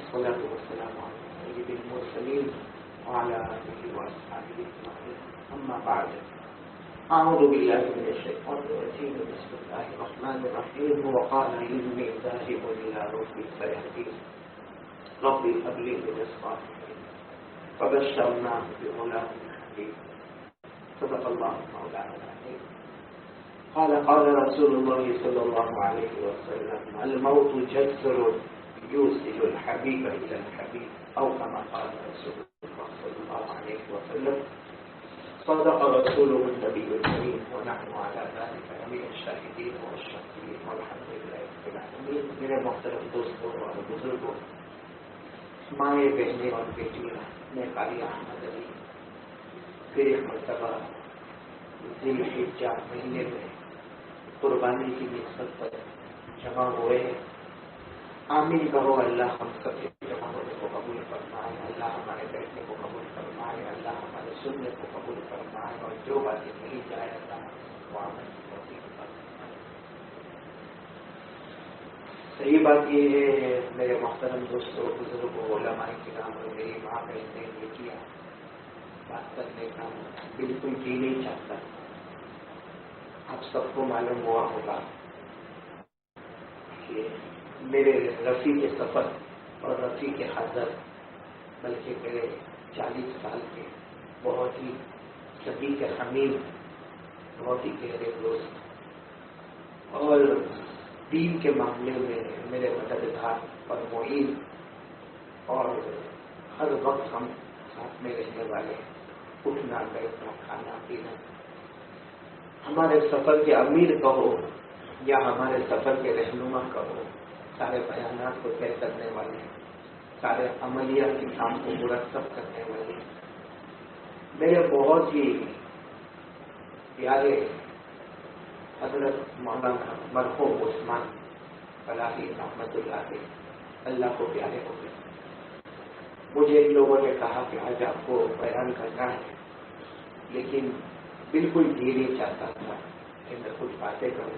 والصلاة والسلام على سيد المرسلين وعلى آله وأصحابه أجمعين أما بعد أعوذ بالله من الشيطان الرجيم بسم الله الرحمن الرحيم وقال إني ذاهب إلى ربي سيهدين ربي هب لي من الصالحين فبشرناه بغلام حليم صدق الله مولانا العظيم. قال رسول الله صلى الله عليه وسلم الموت جسر يوصل الحبيب إلى الحبيب أو كما قال رسول الله صلى الله عليه وسلم. صدق رسوله النبي الكريم ونحن على ذلك من الشاهدين والشاكرين والحمد لله رب العالمين. میرے محترم دوستوں اور بزرگوں، مائیں بہنیں اور بیٹیاں، میں قاری احمد علی پھر ایک مرتبہ ذی الحجہ مہینے میں قربانی کی نسبت پر جمع ہوئے ہیں. آمین کہو. اللہ ہم سب کے جمع ہونے کو قبول فرمائے، اللہ ہمارے بیٹھنے کو قبول فرمائے، اللہ ہمارے سننے کو قبول فرمائے، اور جو باتیں نہیں جائے اللہ وہ عمل کی توفیق فرمائے. صحیح بات یہ ہے میرے محترم دوستوں، بزرگوں، علماء کرام اور میری ماں بہنیں بیٹیاں، بات کرنے کا بالکل جی نہیں چاہتا. آپ سب کو معلوم ہوا ہوگا کہ میرے رفیق سفر اور رفیق حاضر، بلکہ میرے 40 سال کے بہت ہی صدیق حمید، بہت ہی گہرے دوست، اور دین کے معاملے میں میرے مددگار اور معین، اور ہر وقت ہم ساتھ میں رہنے والے، اٹھنا بیٹھنا کھانا پینا، ہمارے سفر کے امیر کہو یا ہمارے سفر کے رہنما کہو، سارے بیانات کو طے کرنے والے، سارے عملیہ کے کام کو مرتب کرنے والے میرے بہت ہی پیارے حضرت مولانا مرحوم عثمان فلاحی رحمت اللہ علیہ، اللہ کو پیارے ہو گئے. مجھے ان لوگوں نے کہا کہ آج آپ کو بیان کرنا ہے، لیکن بالکل جی نہیں چاہتا تھا کہ میں کچھ باتیں کروں.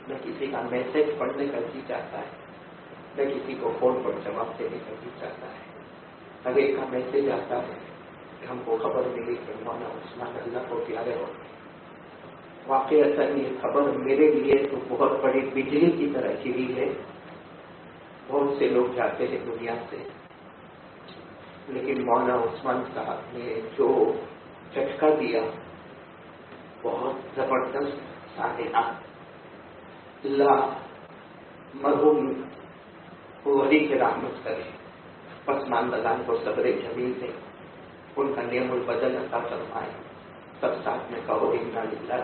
نہ کسی کا میسج پڑھنے کا جی چاہتا ہے، نہ کسی کو فون پر جواب دینے کا جی چاہتا ہے. ہر ایک کا میسج آتا ہے کہ ہم کو خبر ملی کہ مولانا عثمان اللہ کو پیارے ہو گئے. واقعات یہ خبر میرے لیے تو بہت بڑی بجلی کی طرح چلی ہے. بہت سے لوگ جاتے ہیں دنیا سے، لیکن مولانا عثمان صاحب نے جو جھٹکا دیا بہت زبردست سانحہ. اللہ مرحوم ولی کے رحمت کرے، پسماندگان کو صبر جمیل دے، ان کا نعم البدل عطا فرمائے. سب ساتھ میں کہو انا للہ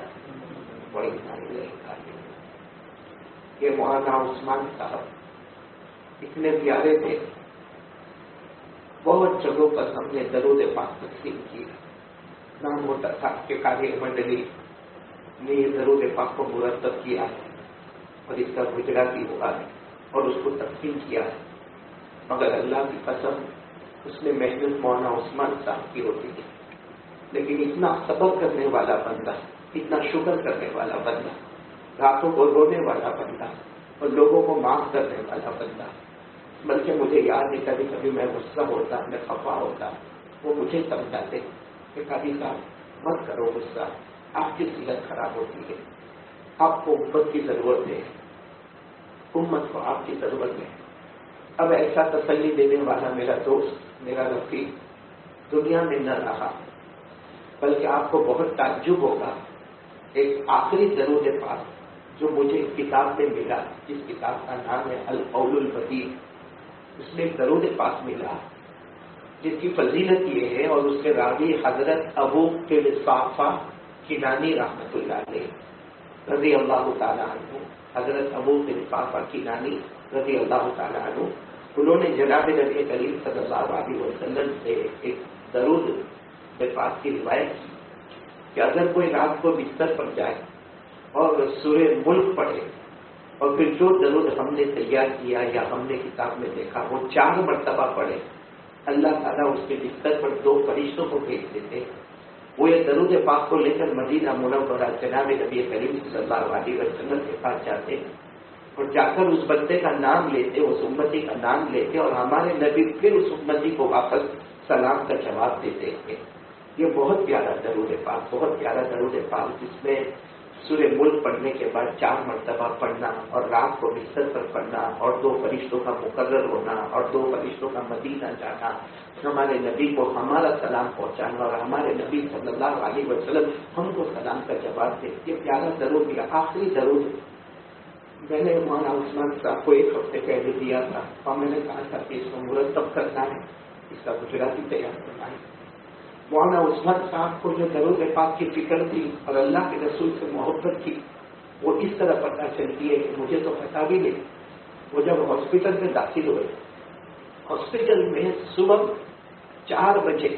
و انا الیہ راجعون. یہ مولانا عثمان صاحب اتنے پیارے تھے، بہت جگہوں پر ہم نے درود پاک تقسیم کی. نام ہوتا تھا کہ قاری منڈلی نے یہ درود پاک کو مرتب کیا ہے اور اس کا گجراتی ہوا ہے اور اس کو تقسیم کیا ہے، مگر اللہ کی قسم اس میں محنت مولانا عثمان صاحب کی ہوتی تھی. لیکن اتنا صبر کرنے والا بندہ، اتنا شکر کرنے والا بندہ، راتوں کو رونے والا بندہ، اور لوگوں کو معاف کرنے والا بندہ. بلکہ مجھے یاد ہے کبھی کبھی میں غصہ ہوتا، میں خفا ہوتا، وہ مجھے سمجھاتے کہ قاضی صاحب مت کرو غصہ، آپ کی صحت خراب ہوتی ہے، آپ کو امت کی ضرورت ہے، امت کو آپ کی ضرورت ہے. اب ایسا تسلی دینے والا میرا دوست، میرا رفیق دنیا میں نہ رہا. بلکہ آپ کو بہت تعجب ہوگا، ایک آخری درود پاک جو مجھے کتاب میں ملا، جس کتاب کا نام ہے القول البدیع، اس میں ایک درود پاک ملا جس کی فضیلت یہ ہے، اور اس کے راوی حضرت ابو قلصافہ کنانی رحمت اللہ علیہ رضی اللہ تعالیٰ عنہ، حضرت ابو قلصافہ کنانی رضی اللہ تعالیٰ عنہ، انہوں نے جناب نبی کریم صلی اللہ علیہ وسلم سے ایک درود پاک کی روایت کی کہ اگر کوئی رات کو بستر پر جائے اور سورہ ملک پڑھے، اور پھر جو درود ہم نے تیار کیا یا ہم نے کتاب میں دیکھا وہ 4 مرتبہ پڑھے، اللہ تعالیٰ اس کے بستر پر 2 فرشتوں کو بھیج دیتے. وہ یہ درود پاک کو لے کر مدینہ منورہ جناب نبی کریم صلی اللہ علیہ وسلم کے پاس جاتے اور جا کر اس بندے کا نام لیتے، اس امتی کا نام لیتے، اور ہمارے نبی پھر اس امتی کو واپس سلام کا جواب دیتے ہیں۔ یہ بہت پیارا درود پاک، بہت پیارا درود پاک، جس میں سورہ ملک پڑھنے کے بعد 4 مرتبہ پڑھنا، اور رات کو بستر پر پڑھنا، اور 2 فرشتوں کا مقرر ہونا، اور 2 فرشتوں کا مدینہ جانا، ہمارے نبی کو ہمارا سلام پہنچانا، اور ہمارے نبی صلی اللہ علیہ وسلم ہم کو سلام کا جواب دے۔ یہ پیارا درود، یہ آخری درود میں نے مولانا عثمان صاحب کو 1 ہفتے پہلے دیا تھا، اور میں نے کہا تھا کہ اس کو مرتب کرنا ہے، اس کا گجراتی تیار کرنا ہے۔ مولانا عثمان صاحب کو جو درود پاک کی فکر تھی اور اللہ کے رسول سے محبت تھی، وہ اس طرح پتہ چلتی ہے کہ مجھے تو پتہ بھی نہیں۔ وہ جب ہاسپٹل میں داخل ہوئے، ہاسپٹل میں صبح 4 بجے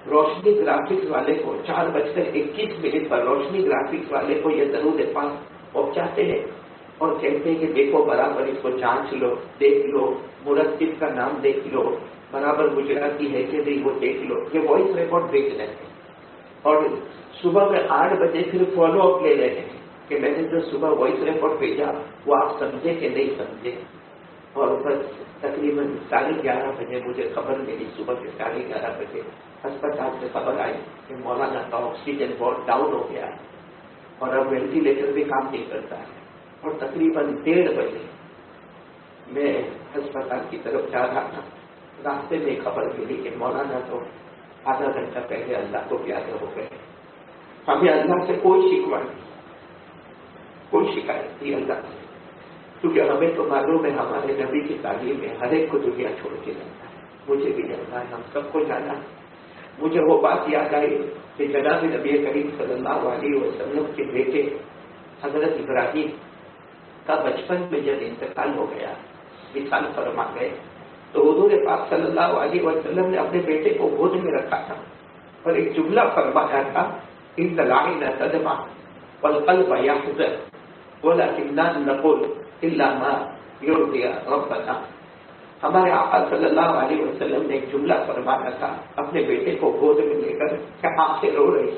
روشنی گرافکس والے کو 4:21 پر روشنی گرافکس والے کو یہ درود پاک پہنچاتے ہیں اور کہتے ہیں کہ دیکھو برابر اس کو جانچ لو، دیکھ لو، مرتب کا نام دیکھ لو، برابر گجراتی ہے کہ نہیں وہ دیکھ لو۔ یہ وائس ریکارڈ بھیج رہے ہیں، اور صبح میں 8 بجے پھر فالو اپ لے رہے ہیں کہ میں نے جو صبح وائس ریکارڈ بھیجا وہ آپ سمجھے کہ نہیں سمجھے۔ اور بس تقریباً 11:30 بجے مجھے خبر ملی، صبح کے 11:30 بجے ہسپتال سے خبر آئی کہ مولانا کا آکسیجن بہت ڈاؤن ہو گیا ہے اور اب وینٹیلیٹر بھی کام نہیں کرتا ہے۔ اور تقریباً 1:30 بجے میں ہسپتال کی طرف جا رہا تھا، راستے میں خبر ملی کہ مولانا تو آدھا گھنٹہ پہلے اللہ کو پیارے ہو گئے۔ ہمیں اللہ سے کوئی شکوہ نہیں، کوئی شکایت نہیں اللہ سے، کیونکہ ہمیں تو معلوم ہے ہمارے نبی کی تعلیم میں ہر ایک کو دنیا چھوڑ کے جانا ہے، مجھے بھی جانا ہے، ہم سب کو جانا ہے۔ مجھے وہ بات یاد آئی کہ جناب نبی کریم صلی اللہ علیہ وسلم کے بیٹے حضرت ابراہیم کا بچپن میں جب انتقال ہو گیا، وصال فرما گئے، تو حضور پاک صلی اللہ علیہ وسلم نے اپنے بیٹے کو گود میں رکھا تھا اور ایک جملہ فرمایا تھا، ان العین تدمع والقلب يحزن ولكننا نقول الا ما يرضي ربنا۔ ہمارے آقا صلی اللہ علیہ وسلم نے ایک جملہ فرمایا تھا اپنے بیٹے کو گود میں لے کر کہ آنکھیں رو رہی،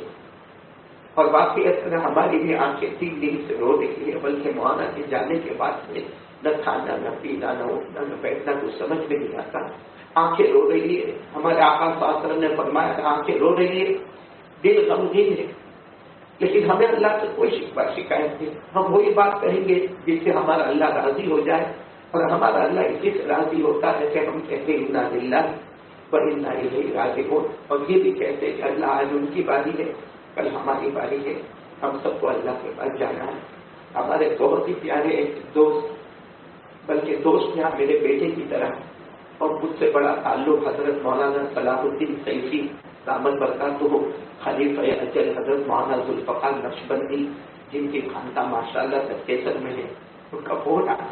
اور واقعی ہماری بھی آنکھیں 3 دن سے رو رہی ہے، بلکہ مولانا کے جانے کے بعد سے نہ کھانا، نہ پینا، نہ اٹھنا، نہ بیٹھنا کچھ سمجھ میں نہیں آتا، آنکھیں رو رہی ہے۔ ہمارے آقا صلی اللہ علیہ وسلم نے فرمایا تھا آنکھیں رو رہی ہے، دل غمگین ہے، لیکن ہمیں اللہ سے کوئی شکایت نہیں۔ ہم وہی بات کہیں گے جس سے ہمارا اللہ راضی ہو جائے، اور ہمارا اللہ اسی سے راضی ہوتا ہے کہ ہم کہتے ہیں انا للہ و انا الیہ راجعون، اور یہ بھی کہتے ہیں کہ اللہ آج ان کی باری ہے، کل ہماری باری ہے، ہم سب کو اللہ کے پاس جانا ہے۔ ہمارے بہت ہی پیارے ایک دوست، بلکہ دوست یہاں میرے بیٹے کی طرح، اور مجھ سے بڑا تعلق حضرت مولانا صلاح الدین سیفی دامت برکاتہ خلیفہ اجل حضرت مولانا ذوالفقار نقشبندی، جن کی خاندان ماشاءاللہ تکیسر میں ہے، ان کا فون آیا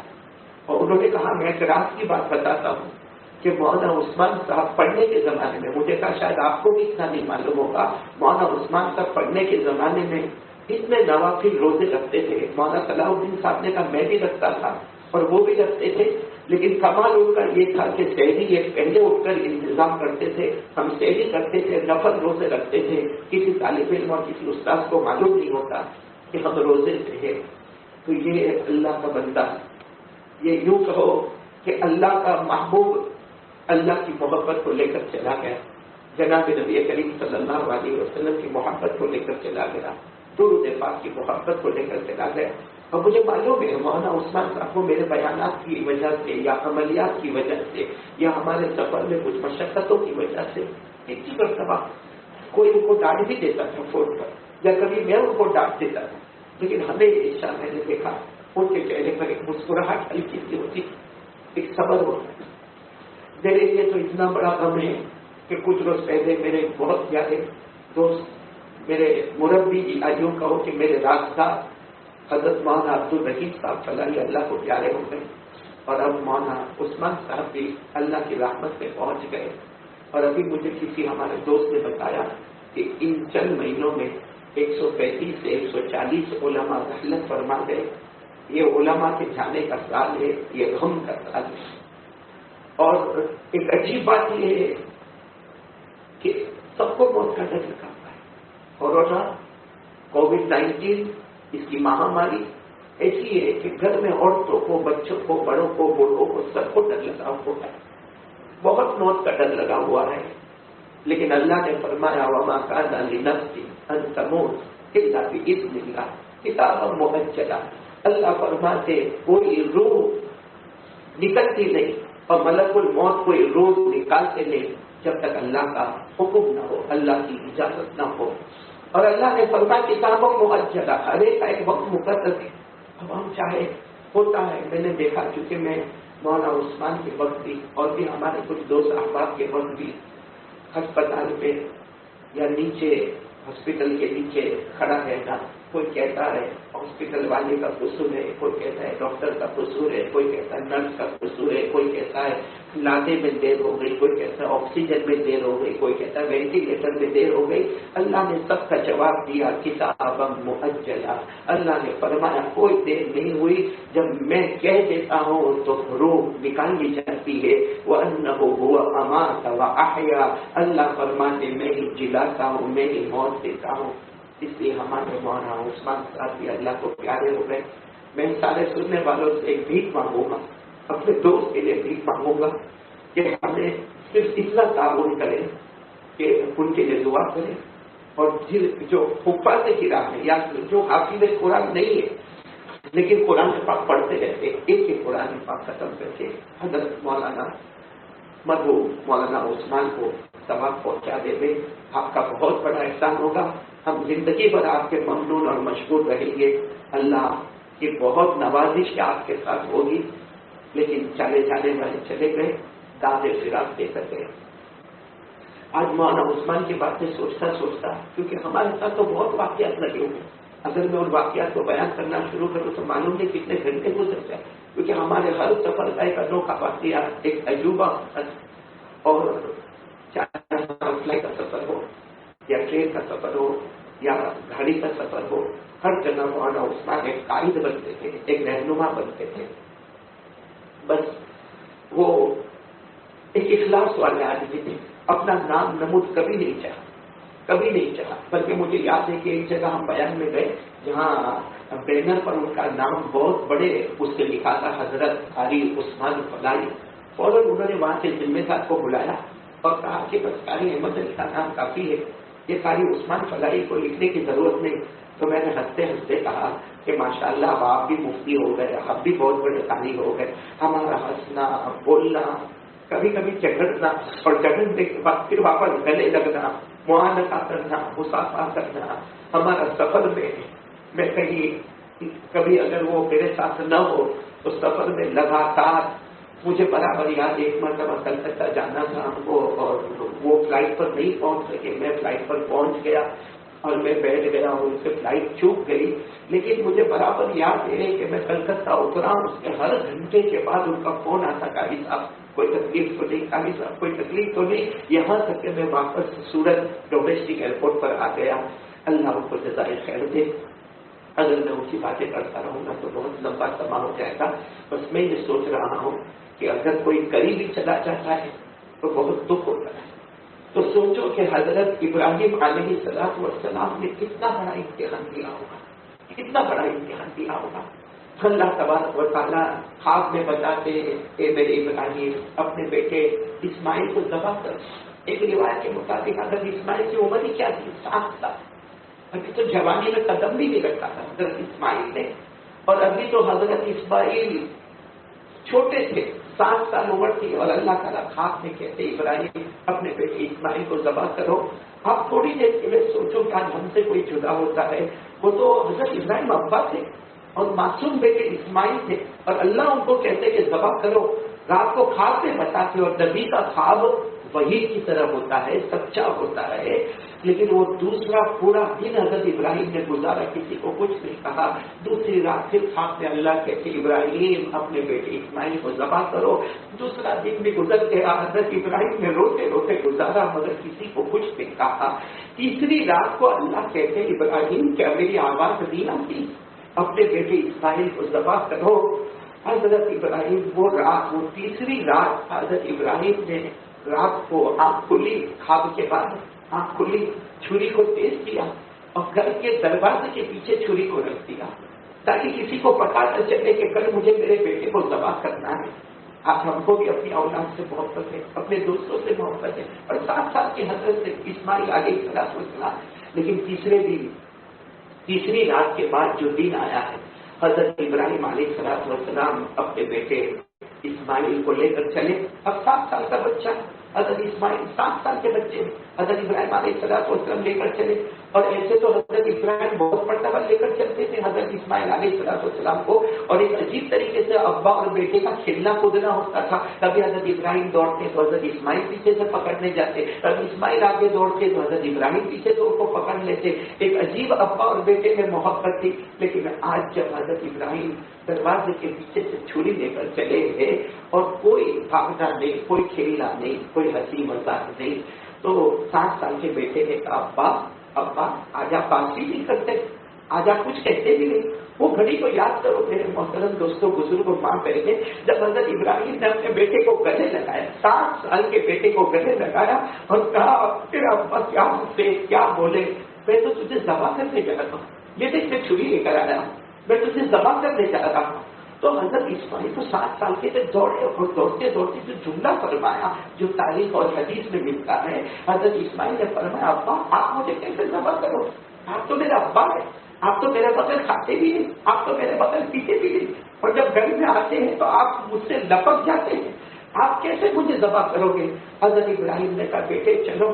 اور انہوں نے کہا میں ایک رات کی بات بتاتا ہوں کہ مولانا عثمان صاحب پڑھنے کے زمانے میں، مجھے کہا شاید آپ کو بھی اتنا نہیں معلوم ہوگا، مولانا عثمان صاحب پڑھنے کے زمانے میں اتنے نوافل روزے رکھتے تھے۔ مولانا صلاح الدین صاحب نے کہا میں بھی رکھتا تھا اور وہ بھی رکھتے تھے، لیکن کمال ان کا یہ تھا کہ سحری ایک پہلے اٹھ کر انتظام کرتے تھے، ہم سحری کرتے تھے، نفل روزے رکھتے تھے، کسی طالب علم اور کسی استاذ کو معلوم نہیں ہوتا کہ ہم روزے سے ہیں۔ تو یہ اللہ کا بندہ، یہ یوں کہو کہ اللہ کا محبوب اللہ کی محبت کو لے کر چلا گیا، جناب نبی کریم صلی اللہ علیہ وسلم کی محبت کو لے کر چلا گیا، درود پاک کی محبت کو لے کر چلا گیا۔ اور مجھے معلوم ہے مولانا عثمان صاحب کو میرے بیانات کی وجہ سے یا عملیات کی وجہ سے یا ہمارے سفر میں کچھ مشقتوں کی وجہ سے ایک ہی مرتبہ کوئی ان کو ڈانٹ بھی دیتا تھا فون پر، یا کبھی میں ان کو ڈانٹ دیتا تھا، لیکن ہمیں عشاء میں نے دیکھا ان کے چہرے پر ایک مسکراہٹ ہلکی سی ہوتی، ایک صبر ہوتا۔ میرے لیے تو اتنا بڑا غم ہے کہ کچھ روز پہلے میرے بہت پیارے دوست، میرے مربی جی، یوں کہو کہ میرے راستہ حضرت مولانا عبدالرحیم صاحب فلاحی اللہ کو پیارے ہو گئے، اور اب مولانا عثمان صاحب بھی اللہ کی رحمت میں پہنچ گئے۔ اور ابھی مجھے کسی ہمارے دوست نے بتایا کہ ان چند مہینوں میں 135 سے 140 علماء رحلت فرما گئے۔ یہ علماء کے جانے کا سال ہے، یہ غم کا سال ہے۔ اور ایک عجیب بات یہ ہے کہ سب کو موت کا ڈر لگا ہوا ہے، کورونا، کووڈ-19 اس کی مہاماری، ایسی ہے کہ گھر میں عورتوں کو، بچوں کو، بڑوں کو، بوڑھوں کو، سب کو ڈر لگا ہوا ہے، بہت موت کا ڈر لگا ہوا ہے. لیکن اللہ نے فرمایا وما کان لنفس ان تموت الا باذن اللہ کتابا مؤجلا. اللہ فرماتے کوئی روح نکلتی نہیں اور ملک الموت کوئی روح نکالتے نہیں جب تک اللہ کا حکم نہ ہو، اللہ کی اجازت نہ ہو. اور اللہ نے فرمایا کتابوں مؤجلا، ہر ایک کا ایک وقت مقرر ہے. اب ہم چاہے ہوتا ہے، میں نے دیکھا چونکہ میں مولانا عثمان کے وقت بھی اور بھی ہمارے کچھ دوست احباب کے وقت بھی ہسپتال پہ یا نیچے ہاسپٹل کے نیچے کھڑا رہنا، کوئی کہتا ہے ہاسپٹل والے کا قصور ہے، کوئی کہتا ہے ڈاکٹر کا قصور ہے، کوئی کہتا ہے نرس کا قصور ہے، کوئی کہتا ہے لانے میں دیر ہو گئی، کوئی کہتا ہے آکسیجن میں دیر ہو گئی، کوئی کہتا ہے وینٹیلیٹر میں دیر ہو گئی. اللہ نے سب کا جواب دیا کتابا مؤجلا. اللہ نے فرمایا کوئی دیر نہیں ہوئی، جب میں کہہ دیتا ہوں تو روح نکال لی جاتی ہے. وَأَنَّهُ هُوَ أَمَاتَ وَأَحْيَا. اللہ فرماتے میں ہی جلاتا ہوں، میں ہی موت دیتا ہوں. اس لیے ہمارے مولانا عثمان صاحب بھی اللہ کو پیارے ہو گئے. میں سارے سننے والوں سے ایک بھیک مانگوں گا، اپنے دوست کے لیے بھیک مانگوں گا کہ ہمیں صرف اتنا تعاون کریں کہ ان کے لیے دعا کریں. اور جو حفاظ قرآن ہے یا جو حافظ قرآن نہیں ہے لیکن قرآن پاک پڑھتے رہتے، ایک کے قرآن پاک ختم کر کے حضرت مولانا مرحوم مولانا عثمان کو ثواب پہنچا دے گے، آپ کا بہت بڑا احسان ہوگا. ہم زندگی بھر آپ کے ممنون اور مشکور رہیں گے. اللہ کی بہت نوازش آپ کے ساتھ ہوگی. لیکن چلے جانے والے چلے گئے، داد فراق دے کر گئے. آج مولانا عثمان کی باتیں سوچتا سوچتا، کیونکہ ہمارے ساتھ تو بہت واقعات لگے ہوئے، اگر میں ان واقعات کو بیان کرنا شروع کروں تو معلوم نہیں کتنے گھنٹے گزر جائے. کیونکہ ہمارے ہر سفر کا ایک انوکھا واقعہ، ایک تجربہ. اور چاہے فلائی کا سفر ہو یا ٹرین کا سفر ہو یا گاڑی کا سفر ہو، ہر جگہ مولانا عثمان ایک قائد بنتے تھے، ایک رہنما بنتے تھے. بس وہ ایک اخلاص والے آدمی تھے، اپنا نام نمود کبھی نہیں چاہا، کبھی نہیں چاہا. بلکہ مجھے یاد ہے کہ ایک جگہ ہم بیان میں گئے جہاں بینر پر ان کا نام بہت بڑے اس سے لکھا تھا حضرت قاری عثمان فلائی. فوراً انہوں نے وہاں سے ذمہ دار کو بلایا اور کہا کہ بس قاری احمد علی کا نام کافی ہے، یہ قاری عثمان فلائی کو لکھنے کی ضرورت نہیں. تو میں نے ہنستے ہنستے کہا کہ ماشاءاللہ اب آپ بھی مفتی ہو گئے، آپ بھی بہت بڑے قاری ہو گئے. ہمارا ہنسنا، بولنا، کبھی کبھی جھگڑنا اور جھگڑنے کے بعد پھر واپس گلے لگنا، معانقہ کرنا، مصافحہ کرنا، ہمارا سفر میں کہیں کبھی اگر وہ میرے ساتھ نہ ہو تو سفر میں لگاتار مجھے برابر یاد، ایک مرتبہ کلکتہ جانا تھا ہم کو اور وہ فلائٹ پر نہیں پہنچ سکے، میں فلائٹ پر پہنچ گیا اور میں بیٹھ گیا اور ان سے فلائٹ چوک گئی. لیکن مجھے برابر یاد ہے کہ میں کلکتہ اترا، اس کے ہر گھنٹے کے بعد ان کا فون آتا قاری صاحب کوئی تکلیف تو نہیں، قاری صاحب کوئی تکلیف تو نہیں، یہاں تک کہ میں واپس سورت ڈومیسٹک ایئرپورٹ پر آ گیا. اللہ ان کو جزائے خیر دے. اگر میں اسی باتیں کرتا رہوں گا تو بہت لمبا سما ہو جائے گا. بس میں یہ سوچ رہا ہوں کہ اگر کوئی قریبی چلا جاتا ہے تو بہت دکھ ہوتا ہے. تو سوچو کہ حضرت ابراہیم علیہ السلام نے کتنا بڑا امتحان دیا ہوگا، کتنا بڑا امتحان دیا ہوگا. اللہ تبارک و تعالیٰ خواب میں بتاتے اے میرے ابراہیم اپنے بیٹے اسماعیل کو ذبح کر. ایک روایت کے مطابق حضرت اسماعیل کی عمر ہی کیا تھی؟ 7 سال. ابھی تو جوانی میں قدم بھی نہیں رکھا تھا حضرت اسماعیل نے، اور ابھی تو حضرت اسماعیل چھوٹے تھے، 7 سال عمر تھی. اور اللہ تعالیٰ خواب میں کہتے ابراہیم اپنے بیٹے اسماعیل کو ذبح کرو. آپ تھوڑی دیر کے لیے سوچو کہ آج ہم سے کوئی جدا ہوتا ہے، وہ تو حضرت ابراہیم ابا تھے اور معصوم بیٹے اسماعیل تھے، اور اللہ ان کو کہتے کہ ذبح کرو. رات کو خواب میں بتاتے، اور نبی کا خواب وحی کی طرح ہوتا ہے، سچا ہوتا ہے. لیکن وہ دوسرا پورا دن حضرت ابراہیم نے گزارا، کسی کو کچھ نہیں کہا. دوسری رات پھر خواب میں اللہ کہتے ابراہیم اپنے بیٹے اسماعیل کو ذبح کرو. دوسرا دن بھی گزر گیا، حضرت ابراہیم نے روتے روتے گزارا مگر کسی کو کچھ نہیں کہا. تیسری رات کو اللہ کہتے ابراہیم کیا میری آواز نہیں آتی؟ اپنے بیٹے اسماعیل کو ذبح کرو. حضرت ابراہیم وہ رات، وہ تیسری رات حضرت ابراہیم نے رات کو آنکھ کھلی، خواب کے بعد آنکھ کھلی، چھری کو تیز کیا اور گھر کے دروازے کے پیچھے چھری کو رکھ دیا. تاکہ کسی کو پتا نہ چلے کہ کل مجھے میرے بیٹے کو ذبح کرنا ہے. آج ہم کو بھی اپنی اولاد سے محبت ہے, اپنے دوستوں سے محبت ہے, اور 7 سال کی حضرت سے اسماعیل علیہ السلام. لیکن تیسری رات کے بعد جو دن آیا ہے, حضرت ابراہیم علیہ السلام اپنے بیٹے اسماعیل کو لے کر چلے. اب 7 سال کا بچہ, حضرت اسماعیل 7 سال کے بچے حضرت ابراہیم علیہ السلام لے کر چلے. اور ایسے تو حضرت ابراہیم بہت مرتبہ لے کر چلتے تھے حضرت اسماعیل علیہ السلام کو, اور ایک عجیب طریقے سے ابا اور بیٹے کا کھیلنا کودنا ہوتا تھا. کبھی حضرت ابراہیم دوڑتے تو حضرت اسماعیل پیچھے سے پکڑنے جاتے, کبھی اسماعیل آگے دوڑتے تو حضرت ابراہیم پیچھے سے ان کو پکڑ لیتے. ایک عجیب ابا اور بیٹے میں محبت تھی. لیکن آج جب حضرت ابراہیم دروازے کے پیچھے سے چھری لے کر چلے گئے اور کوئی بھاگنا نہیں, کوئی کھیلنا نہیں, کوئی ہنسی مذاق نہیں, تو 7 سال کے بیٹے نے کہا ابا آجا پاس ہی نہیں کرتے, آجا کچھ کہتے بھی نہیں. وہ گھڑی کو یاد کرو میرے محترم دوستوں, بزرگوں, ماں بہنیں, جب حضرت ابراہیم نے اپنے بیٹے کو گلے لگایا, 7 سال کے بیٹے کو گلے لگایا اور کہا پھر ابا کیا سے کیا بولے, میں تو تجھے ذبح کرنے جا رہا ہوں, یہ دیکھ میں چھری لے کر آیا ہوں, میں تجھے ذبح کرنے جا رہا ہوں. تو حضرت اسماعیل تو 7 سال کے تک دوڑے اور دوڑتے دوڑتے جو جملہ فرمایا جو تاریخ اور حدیث میں ملتا ہے, حضرت اسماعیل نے فرمایا ابا آپ مجھے کیسے ذبح کرو, آپ تو میرا ابا ہے, آپ تو میرے بغیر کھاتے بھی نہیں, آپ تو میرے بغیر پیتے بھی نہیں, اور جب گھر میں آتے ہیں تو آپ مجھ سے لپک جاتے ہیں, آپ کیسے مجھے ذبح کرو گے. حضرت ابراہیم نے کہا بیٹے چلو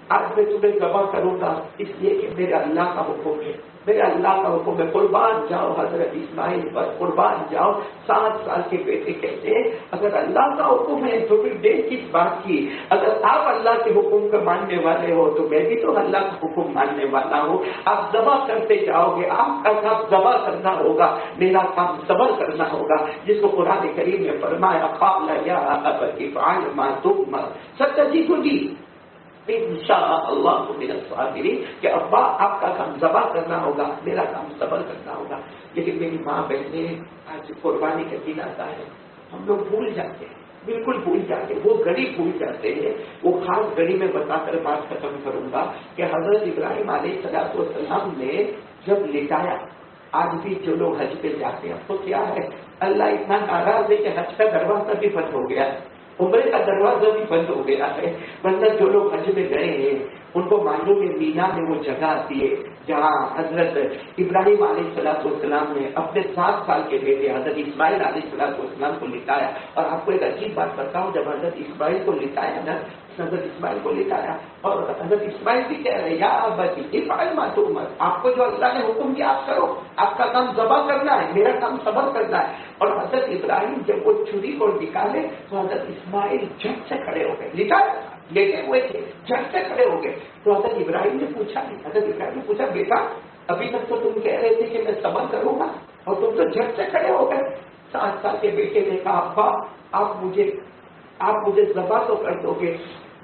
آج میں تمہیں ذبح کروں گا, اس لیے کہ میرے اللہ کا حکم ہے, میرے اللہ کا حکم ہے, قربان جاؤ حضرت اسماعیل پر, قربان جاؤ. 7 سال کے بیٹے کہتے ہیں اگر اللہ کا حکم ہے تو پھر دیر کس بات کی, اگر آپ اللہ کے حکم کو ماننے والے ہو تو میں بھی تو اللہ کا حکم ماننے والا ہوں. آپ ذبح کرتے جاؤ گے, آپ کا کام ذبح کرنا ہوگا, میرا کام صبر کرنا ہوگا, جس کو قرآن کریم نے فرمایا قال یا ابت افعل ما تؤمر ستجدنی انشاءاللہ من الصابرین, کہ ابا آپ کا کام ذبح کرنا ہوگا, میرا کام صبر کرنا ہوگا. لیکن میری ماں بہنیں آج قربانی کا دن آتا ہے, ہم لوگ بھول جاتے ہیں, بالکل بھول جاتے ہیں, وہ گھڑی بھول جاتے ہیں. وہ خاص گھڑی میں بتا کر بات ختم کروں گا کہ حضرت ابراہیم علیہ السلام نے جب لٹایا, آج بھی جو لوگ حج پہ جاتے ہیں تو کیا ہے, اللہ اتنا ناراض ہے کہ حج کا دروازہ بھی بند ہو گیا ہے, عمرے کا دروازہ بھی بند ہو گیا ہے. ورنہ جو لوگ حج میں گئے ہیں ان کو معلوم ہے مینا میں وہ جگہ آتی ہے جہاں حضرت ابراہیم علیہ السلام نے اپنے 7 سال کے بیٹے حضرت اسماعیل علیہ السلام کو لٹایا. اور آپ کو ایک عجیب بات بتاؤں, جب حضرت اسماعیل کو لٹایا نا, حضرت اسماعیل کو لٹایا اور حضرت اسماعیل بھی کہہ رہے یا ابتی افعل ما تؤمر, آپ کو جو اللہ نے حکم دیا آپ کرو, آپ کا کام ذبح کرنا ہے, میرا کام صبر کرنا ہے. اور حضرت ابراہیم جب وہ چھری کو نکالے تو حضرت اسماعیل جھٹ سے کھڑے ہو گئے, لٹائے لیٹے ہوئے تھے, جھٹ سے کھڑے ہو گئے. تو حضرت ابراہیم نے پوچھا بیٹا ابھی تک تو تم کہہ رہے تھے کہ میں صبر کروں گا اور تم تو جھٹ سے کھڑے ہو گئے. 7 سال کے بیٹے نے کہا ابا آپ مجھے ذبح تو کر دو گے,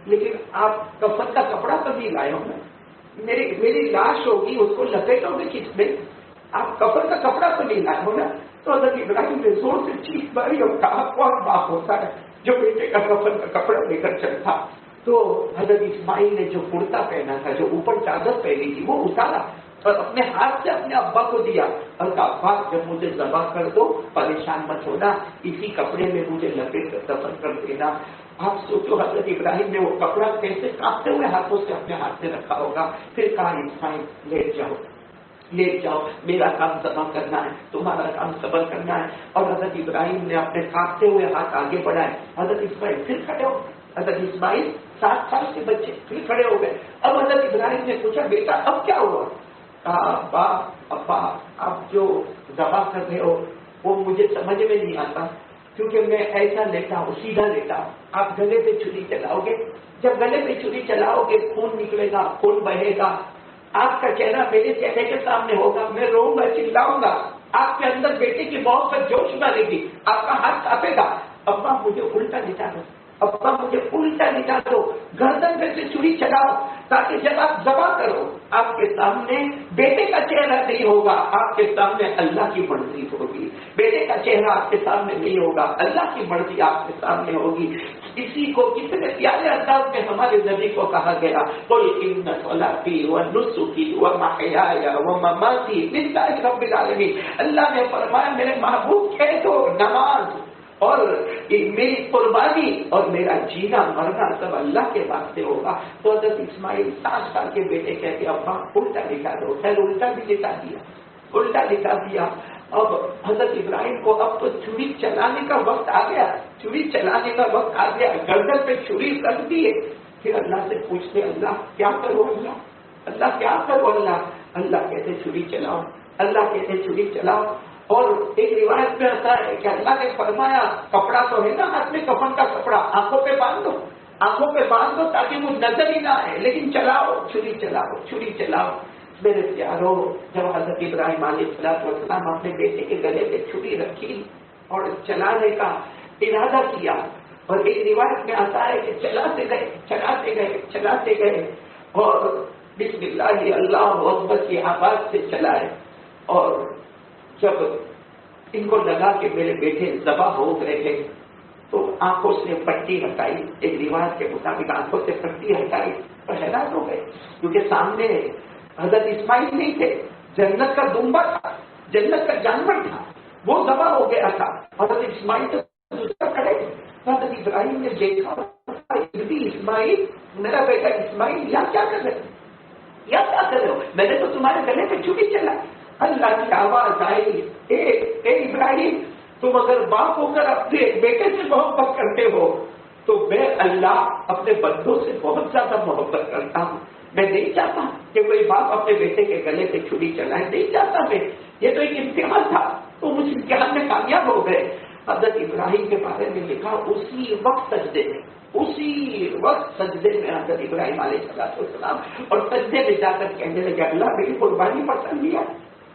لیکن آپ کفن کا کپڑا تو نہیں لائے ہو نا, میری لاش ہوگی اس کو لپیٹو گے کس میں, آپ کفن کا کپڑا تو نہیں لائے ہو نا. تو حضرت ابراہیم نے زور سے چیخ ماری اور کہا کون باپ ہوتا ہے جو بیٹے کا کفن کا کپڑا لے کر چلتا. تو حضرت اسماعیل نے جو کرتا پہنا تھا, جو اوپر چادر پہنی تھی, وہ اتارا اور اپنے ہاتھ سے اپنے ابا کو دیا اور کہا ابا جب مجھے ذبح کر دو پریشان مت ہونا, اسی کپڑے میں مجھے لپیٹ کر دفن کر دینا. آپ سوچو حضرت ابراہیم نے وہ کپڑا کیسے کانپتے ہوئے ہاتھوں سے اپنے ہاتھ میں رکھا ہوگا. پھر کہا اسماعیل لیٹ جاؤ, میرا کام ذبح کرنا ہے, تمہارا کام صبر کرنا ہے. اور حضرت ابراہیم نے اپنے کانپتے ہوئے ہاتھ آگے بڑھائے, حضرت اسماعیل پھر کھڑے ہو گئے. حضرت اسماعیل 7 سال کے بچے پھر کھڑے ہو گئے. اب حضرت ابراہیم نے پوچھا بیٹا اب کیا ہوا. کہا ابا آپ جو ذبح کر رہے ہو وہ مجھے سمجھ میں نہیں آتا, کیونکہ میں ایسا لیتا ہوں, سیدھا لیتا ہوں, آپ گلے پہ چھری چلاؤ گے, جب گلے پہ چھری چلاؤ گے خون نکلے گا, خون بہے گا, آپ کا چہرہ میرے چہرے کے سامنے ہوگا, میں روؤں گا, چلاؤں گا, آپ کے اندر بیٹے کی موت پر جوش ڈالے گی, آپ کا ہاتھ کانپے گا. ابا مجھے الٹا لٹا دو, ابا مجھے الٹا لٹا دو, گردن پہ سے چھری چلاؤ تاکہ جب آپ ذبح کرو آپ کے سامنے بیٹے کا چہرہ نہیں ہوگا, آپ کے سامنے اللہ کی مرضی ہوگی. بیٹے کا چہرہ آپ کے سامنے نہیں ہوگا, اللہ کی مرضی آپ کے سامنے ہوگی. اسی کو کتنے پیارے انداز میں ہمارے نبی کو کہا گیا، قل ان صلاتی و نسکی و محیای و مماتی للہ رب العالمین۔ اللہ نے فرمایا میرے محبوب کہہ دو نماز اور میری قربانی اور میرا جینا مرنا سب اللہ کے واسطے ہوگا۔ تو حضرت اسماعیل 7 سال کے بیٹے کہتے ابا الٹا لکھا دو، خیر الٹا بھی لکھا دیا، الٹا لکھا دیا۔ اب حضرت ابراہیم کو اب تو چھری چلانے کا وقت آ گیا، چھری چلانے کا وقت آ گیا، گردن پہ چھری رکھ دیے۔ پھر اللہ سے پوچھتے اللہ کیا کرو، اللہ کیا کرو، اللہ کہتے چھری چلاؤ، اللہ کہتے چھری چلاؤ۔ اور ایک روایت میں آتا ہے کہ اللہ نے فرمایا کپڑا تو ہے نا ہاتھ میں، کفن کا کپڑا آنکھوں پہ باندھ دو، آنکھوں پہ باندھ دو تاکہ وہ نظر ہی نہ آئے، لیکن چلاؤ چھری چلاؤ، چھری چلاؤ۔ میرے پیاروں، جب حضرت ابراہیم علیہ السلام اپنے بیٹے کے گلے پہ چھری رکھی اور چلانے کا ارادہ کیا، اور ایک روایت میں آتا ہے کہ چلاتے گئے چلاتے گئے چلاتے گئے اور بسم اللہ اللہ اکبر کی آواز سے چلائے، اور جب ان کو لگا کہ میرے بیٹے ذبح ہو گئے ہیں تو آنکھوں سے پٹی ہٹائی، ایک روایت کے مطابق آنکھوں سے پٹی ہٹائی اور حیران ہو گئے، کیونکہ سامنے حضرت اسماعیل نہیں تھے، جنت کا دمبا تھا، جنت کا جانور تھا، وہ ذبح ہو گیا تھا، حضرت اسماعیل تو دوسرا کھڑے۔ حضرت ابراہیم نے دیکھا اسماعیل، میرا بیٹا اسماعیل یا کیا کر رہے ہو، یا کیا کر رہے ہو، میں نے تو تمہارے گلے پہ چھری چلا۔ اللہ کی آواز آئی، اے ابراہیم تم اگر باپ ہو کر اپنے بیٹے سے محبت کرتے ہو تو میں اللہ اپنے بندوں سے بہت زیادہ محبت کرتا ہوں، میں نہیں چاہتا کہ کوئی باپ اپنے بیٹے کے گلے پہ چھری چلائے، نہیں چاہتا میں، یہ تو ایک امتحان تھا، تو اس امتحان میں کامیاب ہو گئے۔ حضرت ابراہیم کے بارے میں لکھا اسی وقت سجدے میں، اسی وقت سجدے میں حضرت ابراہیم علیہ السلام اور سجدے میں جا کر کہنے لگے اللہ میری قربانی پسند کیا،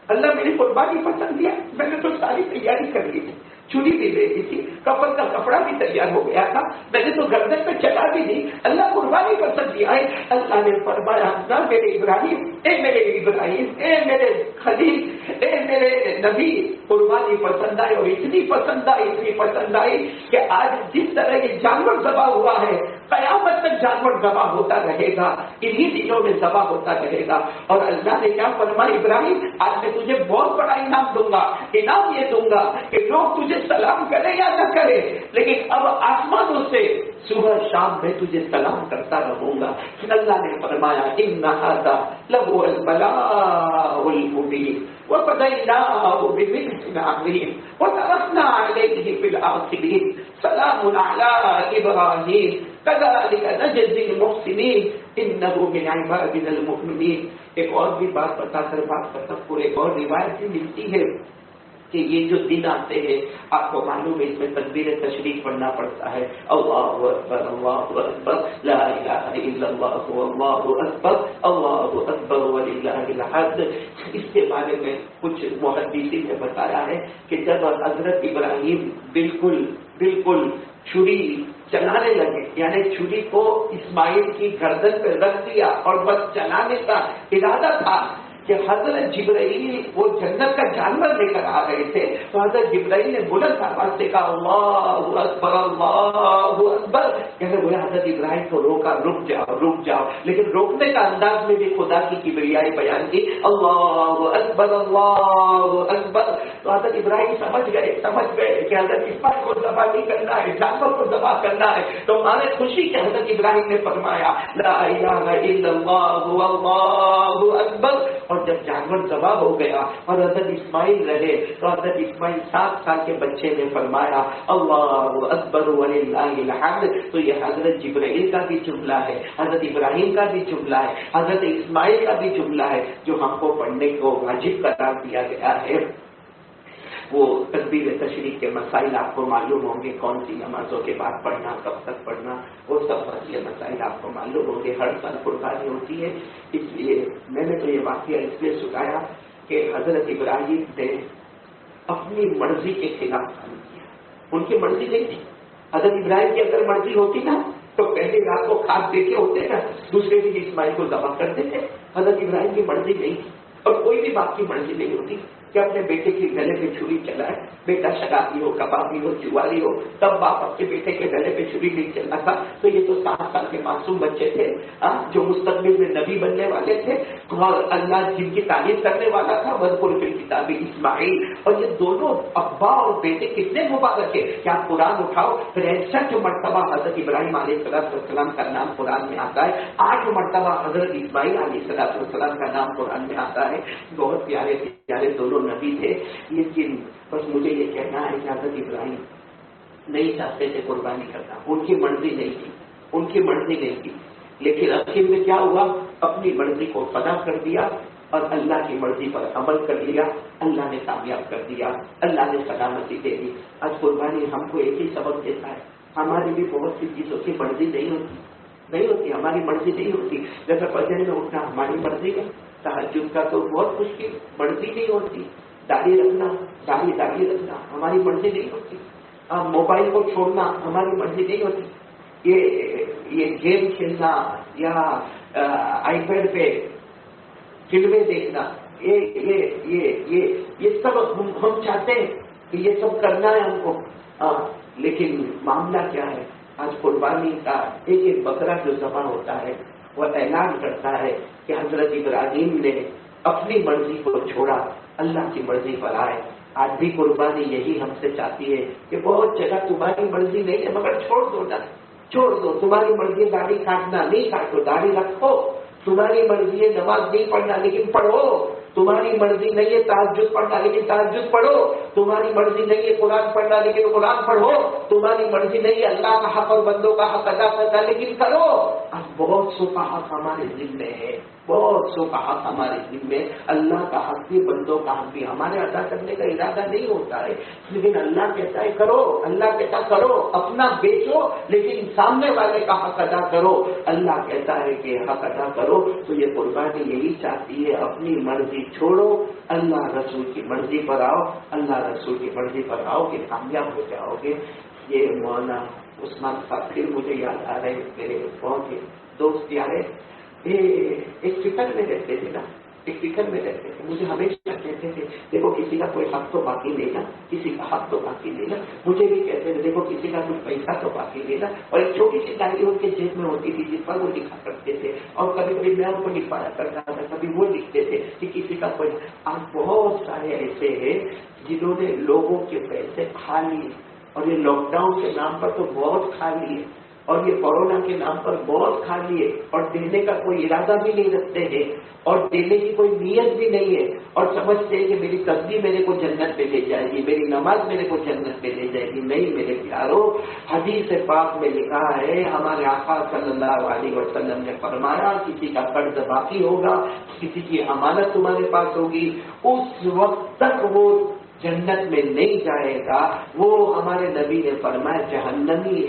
اللہ میری قربانی پسند کیا، میں نے تو ساری تیاری کر لی تھی، چھری بھی لے لی تھی، کفن کا کپڑا بھی تیار ہو گیا تھا، میں نے تو گردن پہ چلا بھی دی، اللہ قربانی پسند کیا ہے۔ اللہ نے فرمایا نہ میرے ابراہیم، اے میرے ابراہیم، اے میرے خلیل، اے میرے نبی، قربانی پسند آئی، اور اتنی پسند آئی، اتنی پسند آئی کہ آج جس طرح یہ جانور ذبح ہوا ہے قیامت تک جانور ذبح ہوتا رہے گا، انہی دنوں میں ذبح ہوتا رہے گا۔ اور اللہ نے کیا فرمایا ابراہیم آج میں تجھے بہت بڑا انعام دوں گا، انعام یہ دوں گا کہ لوگ تجھے سلام کرے یا نہ کرے لیکن اب آسمانوں سے صبح شام میں تجھے سلام کرتا رہوں گا۔ اللہ نے فرمایا ان ھذا لہو البلاء المبین وفدیناہ بذبح عظیم وترکنا علیہ فی الآخرین سلام علی ابراہیم کذلک نجزی المحسنین انہ من عبادنا المؤمنین۔ ایک اور بھی بات بتا کر بات کرتا ہوں، ایک اور روایت بھی ملتی ہے کہ یہ جو دن آتے ہیں آپ کو معلوم ہے اس میں تکبیر تشریف پڑھنا پڑتا ہے، اللہ اکبر اللہ اکبر لا الہ الا اللہ واللہ اکبر اللہ اکبر وللہ الحمد۔ اس کے بارے میں کچھ محدثین نے بتایا ہے کہ جب حضرت ابراہیم بالکل چھری چلانے لگے، یعنی چھری کو اسماعیل کی گردن پہ رکھ دیا اور بس چلانے کا ارادہ تھا کہ حضرت جبرائیل وہ جنت کا جانور لے کر آ رہے تھے، تو حضرت جبرائیل نے بلند آواز سے کہا اللہ اکبر اللہ اکبر، کہتے بولے حضرت ابراہیم کو روکا، رک جاؤ، لیکن روکنے کا انداز میں بھی خدا کی کبریائی بیان کی، اللہ اکبر اللہ اکبر۔ تو حضرت ابراہیم سمجھ گئے کہ حضرت اسماعیل کو ذبح نہیں کرنا ہے، جانور کو ذبح کرنا ہے، تو مارے خوشی کہ حضرت ابراہیم نے فرمایا لا الہ الا اللہ واللہ اکبر۔ اور جب جانور ذبح ہو گیا اور حضرت اسماعیل رہے تو حضرت اسماعیل 7 سال کے بچے نے فرمایا اللہ اکبر وللہ الحمد۔ تو یہ حضرت جبرائیل کا بھی جملہ ہے، حضرت ابراہیم کا بھی جملہ ہے، حضرت اسماعیل کا بھی جملہ ہے جو ہم کو پڑھنے کو واجب قرار دیا گیا ہے۔ وہ تکبیر تشریف کے مسائل آپ کو معلوم ہوں گے، کون سی نمازوں کے بعد پڑھنا، کب تک پڑھنا، وہ سب مسئلے مسائل آپ کو معلوم ہوں گے۔ ہر سال قربانی ہوتی ہے، اس لیے میں نے تو یہ واقعہ اس لیے سنایا کہ حضرت ابراہیم نے اپنی مرضی کے خلاف کام کیا، ان کی مرضی نہیں تھی۔ حضرت ابراہیم کی اگر مرضی ہوتی نا تو پہلی رات کو کھاد دے کے ہوتے نا، دوسرے دن اسماعیل کو ذبح کر دیتے۔ حضرت ابراہیم کی مرضی نہیں تھی اور کوئی بھی باپ کی مرضی نہیں ہوتی کہ اپنے بیٹے کے گلے پہ چھری چلائے. بیٹا شرابی ہو, کبابی ہو, جواری ہو, تب باپ اپنے بیٹے کے گلے پہ چھری نہیں چلنا تھا. تو یہ تو 7 سال کے معصوم بچے تھے جو مستقبل میں نبی بننے والے تھے, اور اللہ جن کی تعریف کرنے والا تھا. وذکر فی الکتاب اسماعیل. اور یہ دونوں ابا اور بیٹے کتنے مبارک ہے. کیا قرآن اٹھاؤ, 63 مرتبہ حضرت ابراہیم علیہ السلام کا نام قرآن میں آتا ہے, 8 مرتبہ حضرت اسماعیل علیہ السلام کا نام قرآن میں آتا ہے. بہت پیارے پیارے دونوں نبی تھے. لیکن بس مجھے یہ کہنا ہے کہ حضرت ابراہیم نہیں چاہتے تھے قربانی کرنا, ان کی مرضی نہیں تھی, ان کی مرضی نہیں تھی. لیکن آخر میں کیا ہوا, اپنی مرضی کو فنا کر دیا اور اللہ کی مرضی پر عمل کر لیا. اللہ نے کامیاب کر دیا, اللہ نے سلامتی دے دی. آج قربانی ہم کو ایک ہی سبق دیتا ہے, ہماری بھی بہت سی چیزوں کی مرضی نہیں ہوتی, ہماری مرضی نہیں ہوتی. جیسے فجر میں اٹھنا ہماری مرضی ہے, تہجد کا تو بہت مشکل, مرضی نہیں ہوتی. داڑھی رکھنا ہماری مرضی نہیں ہوتی. موبائل کو چھوڑنا ہماری مرضی نہیں ہوتی. یہ گیم کھیلنا یا آئی پیڈ پہ فلمیں دیکھنا, یہ سب ہم چاہتے ہیں کہ یہ سب کرنا ہے ہم کو. لیکن معاملہ کیا ہے, آج قربانی کا ایک بکرا جو ذبح ہوتا ہے وہ اعلان کرتا ہے کہ حضرت ابراہیم نے اپنی مرضی کو چھوڑا, اللہ کی مرضی پر آئے. آج بھی قربانی یہی ہم سے چاہتی ہے کہ بہت جگہ تمہاری مرضی نہیں ہے مگر چھوڑ دو. تمہاری مرضی داڑھی کاٹنا, نہیں کاٹو, داڑھی رکھو. تمہاری مرضی ہے نماز نہیں پڑھنا لیکن پڑھو. تمہاری مرضی نہیں ہے تہجد پڑھنا لیکن تہجد پڑھو. تمہاری مرضی نہیں ہے قرآن پڑھنا لیکن قرآن پڑھو. تمہاری مرضی نہیں ہے اللہ کا حق اور بندوں کا حق ادا کرنا لیکن کرو. اب بہت سو کا حق ہمارے ذمہ ہے, بہت سو کا حق ہمارے ذمہ. اللہ کا حق بھی بندوں کا حق بھی ہمارے ادا کرنے کا ارادہ نہیں ہوتا ہے, لیکن اللہ کہتا ہے کرو. اللہ کہتا کرو, اپنا بیچو لیکن سامنے والے کا حق ادا کرو. اللہ کہتا ہے کہ حق ادا کرو. تو یہ قربانی یہی چاہتی ہے, اپنی مرضی چھوڑو, اللہ رسول کی مرضی پر آؤ. اللہ رسول کی مرضی پر آؤ کہ کامیاب ہو جاؤ گے. یہ مولانا عثمان صاحب پھر مجھے یاد آ رہے, میرے بہت ہی دوست یار ایک فکر میں رہتے تھے نا, ایک فکر میں رہتے تھے. مجھے ہمیشہ کہتے تھے دیکھو کسی کا کوئی حق تو باقی لینا, کسی کا حق تو باقی لینا. مجھے بھی کہتے تھے دیکھو کسی کا کچھ پیسہ تو باقی لینا. اور ایک چھوٹی سی ڈائری ان کے جیب میں ہوتی تھی جس پر وہ لکھا کرتے تھے, اور کبھی کبھی میں ان کو لکھوایا کرتا تھا, کبھی وہ لکھتے تھے کہ کسی کا کوئی. آج بہت سارے ایسے ہیں جنہوں نے لوگوں کے پیسے کھا لیے, اور یہ لاک ڈاؤن کے نام پر تو بہت کھا لیے, اور یہ کورونا کے نام پر بہت کھا لیے, اور دینے کا کوئی ارادہ بھی نہیں رکھتے ہیں, اور دینے کی کوئی نیت بھی نہیں ہے, اور سمجھتے ہیں کہ میری تصویر میرے کو جنت پہ لے جائے گی, میری نماز میرے کو جنت پہ لے جائے گی. نہیں میرے پیارو, حدیث پاک میں لکھا ہے, ہمارے آقا صلی اللہ علیہ وسلم نے فرمایا کسی کا قرض باقی ہوگا, کسی کی امانت تمہارے پاس ہوگی, اس وقت تک وہ جنت میں نہیں جائے گا. وہ ہمارے نبی نے فرمایا جہنمی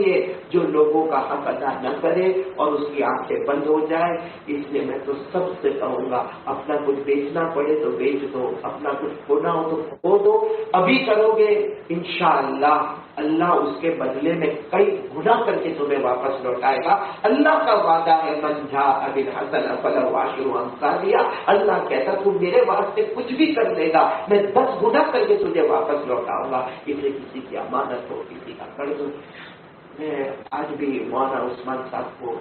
ہے جو لوگوں کا حق ادا نہ کرے اور اس کی آنکھیں بند ہو جائے. اس لیے میں تو سب سے کہوں گا, اپنا کچھ بیچنا پڑے تو بیچ دو, اپنا کچھ کھونا ہو تو کھو دو. ابھی کرو گے انشاءاللہ اللہ اس کے بدلے میں کئی گنا کر کے تمہیں واپس لوٹائے گا. اللہ کا وعدہ ہے من جاء بالحسنۃ فلہ عشر امثالها. اللہ کہتا تو میرے واسطے کچھ بھی کر دے گا, میں 10 گنا کر کے تجھے واپس لوٹاؤں گا. اسے کسی کی امانت ہو, کسی کا قرض ہو. میں آج بھی مولانا عثمان صاحب کو